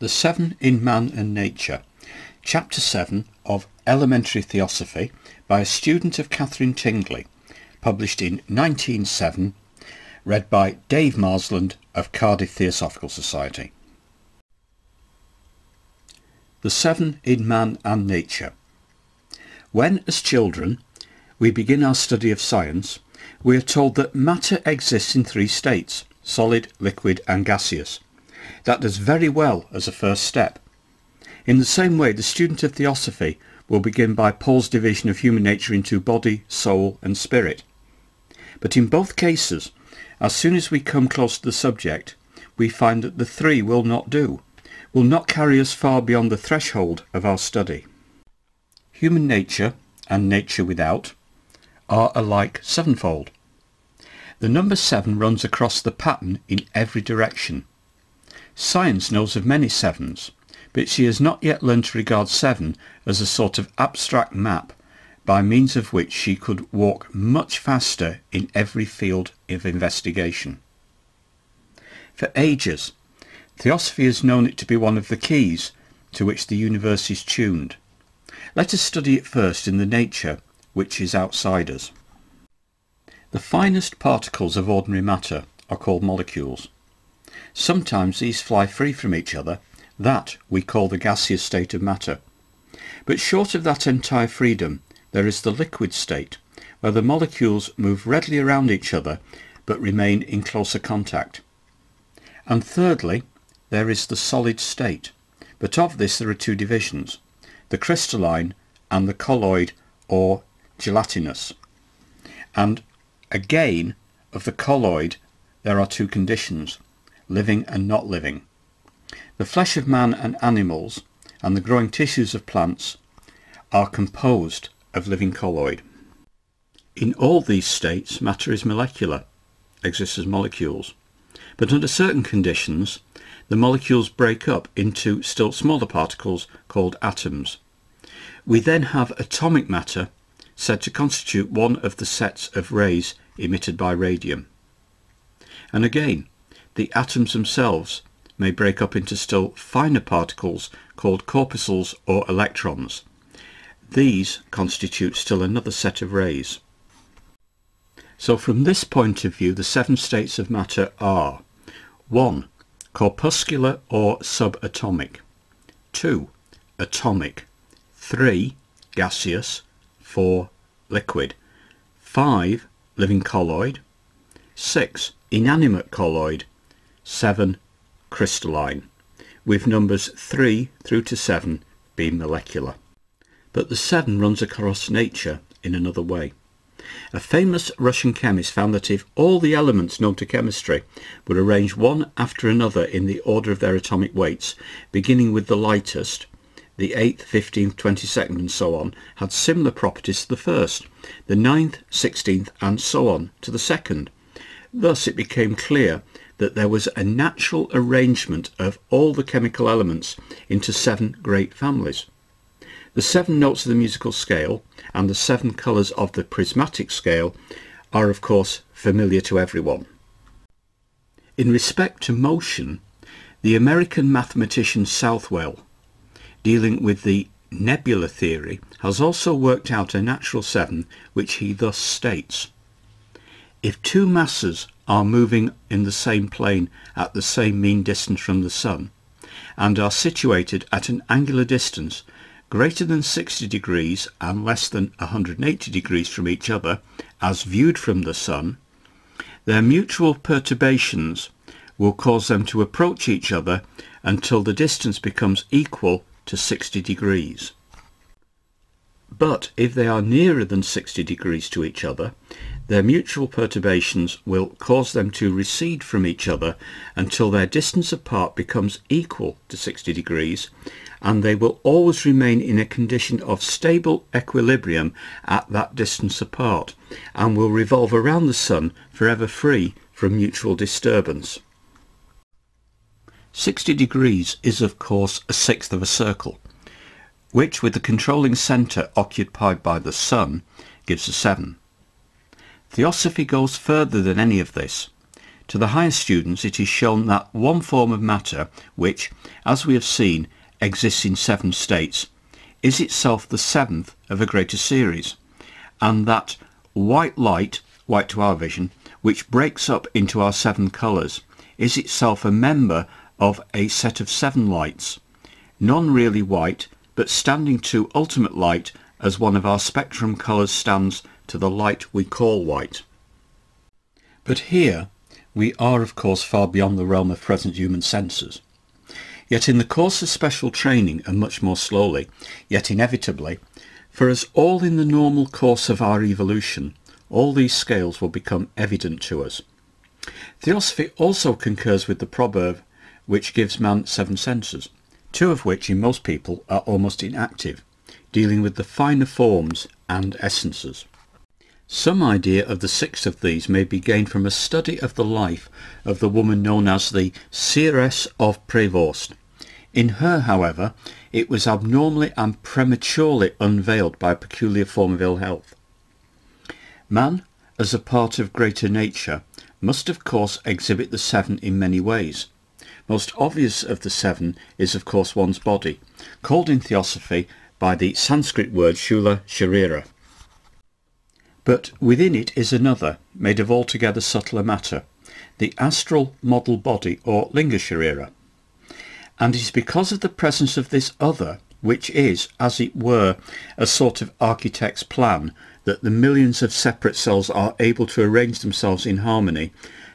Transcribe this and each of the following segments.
The Seven in Man and Nature, Chapter 7 of Elementary Theosophy by a student of Katherine Tingley, published in 1907, read by Dave Marsland of Cardiff Theosophical Society. The Seven in Man and Nature. When, as children, we begin our study of science, we are told that matter exists in three states: solid, liquid and gaseous. That does very well as a first step. In the same way, the student of Theosophy will begin by Paul's division of human nature into body, soul and spirit. But in both cases, as soon as we come close to the subject, we find that the three will not do, will not carry us far beyond the threshold of our study. Human nature and nature without are alike sevenfold. The number 7 runs across the pattern in every direction. Science knows of many sevens, but she has not yet learned to regard 7 as a sort of abstract map by means of which she could walk much faster in every field of investigation. For ages, Theosophy has known it to be one of the keys to which the universe is tuned. Let us study it first in the nature which is outside us. The finest particles of ordinary matter are called molecules. Sometimes these fly free from each other. That we call the gaseous state of matter. But short of that entire freedom, there is the liquid state, where the molecules move readily around each other but remain in closer contact. And thirdly, there is the solid state, but of this there are two divisions: the crystalline and the colloid or gelatinous. And again, of the colloid there are two conditions: living and not living. The flesh of man and animals and the growing tissues of plants are composed of living colloid. In all these states, matter is molecular, exists as molecules, but under certain conditions the molecules break up into still smaller particles called atoms. We then have atomic matter, said to constitute one of the sets of rays emitted by radium. And again, the atoms themselves may break up into still finer particles called corpuscles or electrons. These constitute still another set of rays. So from this point of view, the 7 states of matter are: 1. Corpuscular or subatomic, 2. Atomic, 3. Gaseous, 4. Liquid, 5. Living colloid, 6. Inanimate colloid, 7. Crystalline, with numbers 3 through to 7 being molecular. But the 7 runs across nature in another way. A famous Russian chemist found that if all the elements known to chemistry were arranged one after another in the order of their atomic weights, beginning with the lightest, the 8th, 15th, 22nd and so on, had similar properties to the first, the 9th, 16th and so on to the second. Thus it became clear that there was a natural arrangement of all the chemical elements into 7 great families. The 7 notes of the musical scale and the 7 colours of the prismatic scale are of course familiar to everyone. In respect to motion, the American mathematician Southwell, dealing with the nebula theory, has also worked out a natural 7 which he thus states: if two masses are moving in the same plane at the same mean distance from the Sun, and are situated at an angular distance greater than 60 degrees and less than 180 degrees from each other as viewed from the Sun, their mutual perturbations will cause them to approach each other until the distance becomes equal to 60 degrees. But if they are nearer than 60 degrees to each other, their mutual perturbations will cause them to recede from each other until their distance apart becomes equal to 60 degrees, and they will always remain in a condition of stable equilibrium at that distance apart, and will revolve around the Sun forever free from mutual disturbance. 60 degrees is of course a sixth of a circle, which with the controlling centre occupied by the Sun gives a 7. Theosophy goes further than any of this. To the higher students it is shown that one form of matter which, as we have seen, exists in 7 states, is itself the 7th of a greater series, and that white light, white to our vision, which breaks up into our 7 colours, is itself a member of a set of 7 lights, none really white, but standing to ultimate light as one of our spectrum colours stands to the light we call white. But here we are of course far beyond the realm of present human senses. Yet in the course of special training, and much more slowly, yet inevitably, for us all in the normal course of our evolution, all these scales will become evident to us. Theosophy also concurs with the proverb which gives man 7 senses, 2 of which in most people are almost inactive, dealing with the finer forms and essences. Some idea of the 6th of these may be gained from a study of the life of the woman known as the Seeress of Prevorst. In her, however, it was abnormally and prematurely unveiled by a peculiar form of ill health. Man, as a part of greater nature, must of course exhibit the 7 in many ways. Most obvious of the 7 is of course one's body, called in Theosophy by the Sanskrit word Shula Sharira. But within it is another, made of altogether subtler matter, the astral model body or Linga Sharira. And it is because of the presence of this other, which is, as it were, a sort of architect's plan, that the millions of separate cells are able to arrange themselves in harmony,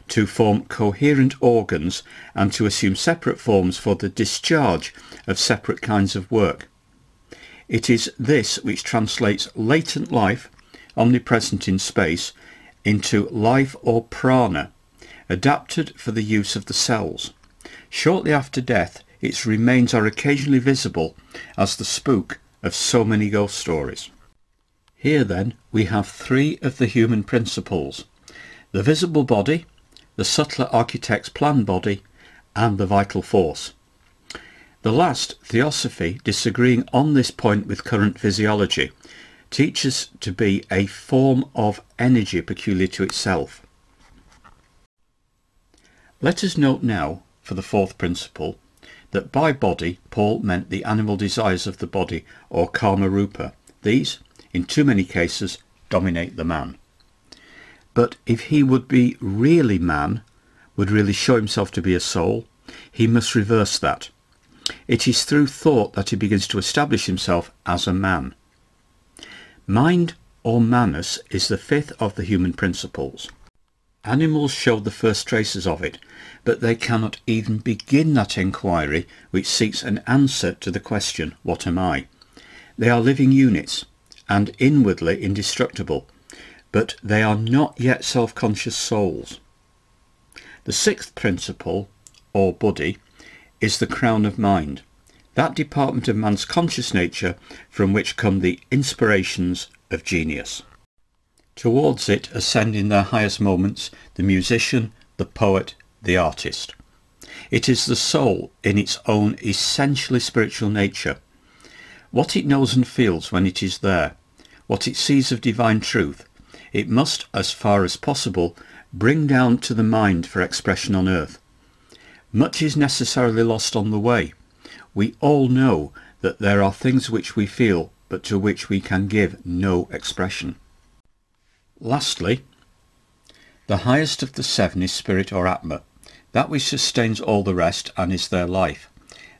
to form coherent organs and to assume separate forms for the discharge of separate kinds of work. It is this which translates latent life, omnipresent in space, into life or prana, adapted for the use of the cells. Shortly after death, its remains are occasionally visible as the spook of so many ghost stories. Here then we have 3 of the human principles: the visible body, the subtler architect's plan body, and the vital force. The last, Theosophy, disagreeing on this point with current physiology, teaches to be a form of energy peculiar to itself. Let us note now, for the 4th principle, that by body Paul meant the animal desires of the body, or karma rupa. These, in too many cases, dominate the man. But if he would be really man, would really show himself to be a soul, he must reverse that. It is through thought that he begins to establish himself as a man. Mind, or manus, is the 5th of the human principles. Animals show the first traces of it, but they cannot even begin that inquiry which seeks an answer to the question, what am I? They are living units, and inwardly indestructible, but they are not yet self-conscious souls. The 6th principle, or buddhi, is the crown of mind, that department of man's conscious nature from which come the inspirations of genius. Towards it ascend in their highest moments the musician, the poet, the artist. It is the soul in its own essentially spiritual nature. What it knows and feels when it is there, what it sees of divine truth, it must, as far as possible, bring down to the mind for expression on earth. Much is necessarily lost on the way. We all know that there are things which we feel, but to which we can give no expression. Lastly, the highest of the 7 is spirit or atma, that which sustains all the rest and is their life,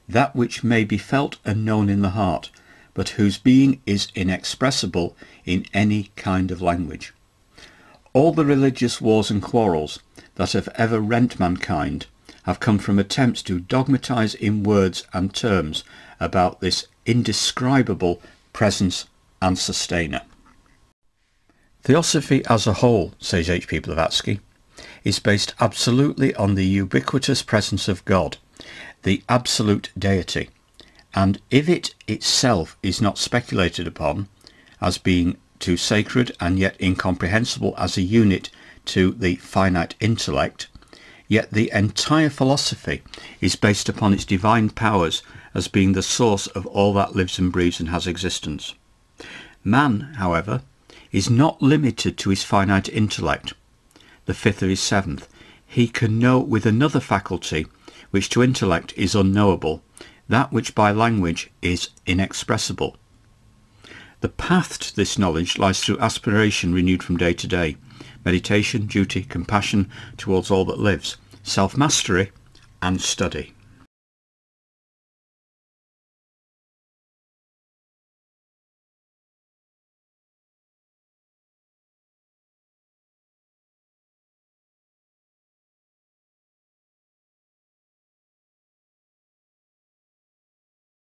that which may be felt and known in the heart, but whose being is inexpressible in any kind of language. All the religious wars and quarrels that have ever rent mankind have come from attempts to dogmatize in words and terms about this indescribable presence and sustainer. Theosophy as a whole, says H. P. Blavatsky, is based absolutely on the ubiquitous presence of God, the absolute deity, and if it itself is not speculated upon as being too sacred and yet incomprehensible as a unit to the finite intellect, yet the entire philosophy is based upon its divine powers as being the source of all that lives and breathes and has existence. Man, however, is not limited to his finite intellect, the 5th of his 7th. he can know with another faculty which to intellect is unknowable, that which by language is inexpressible. The path to this knowledge lies through aspiration renewed from day to day, meditation, duty, compassion towards all that lives, self-mastery and study.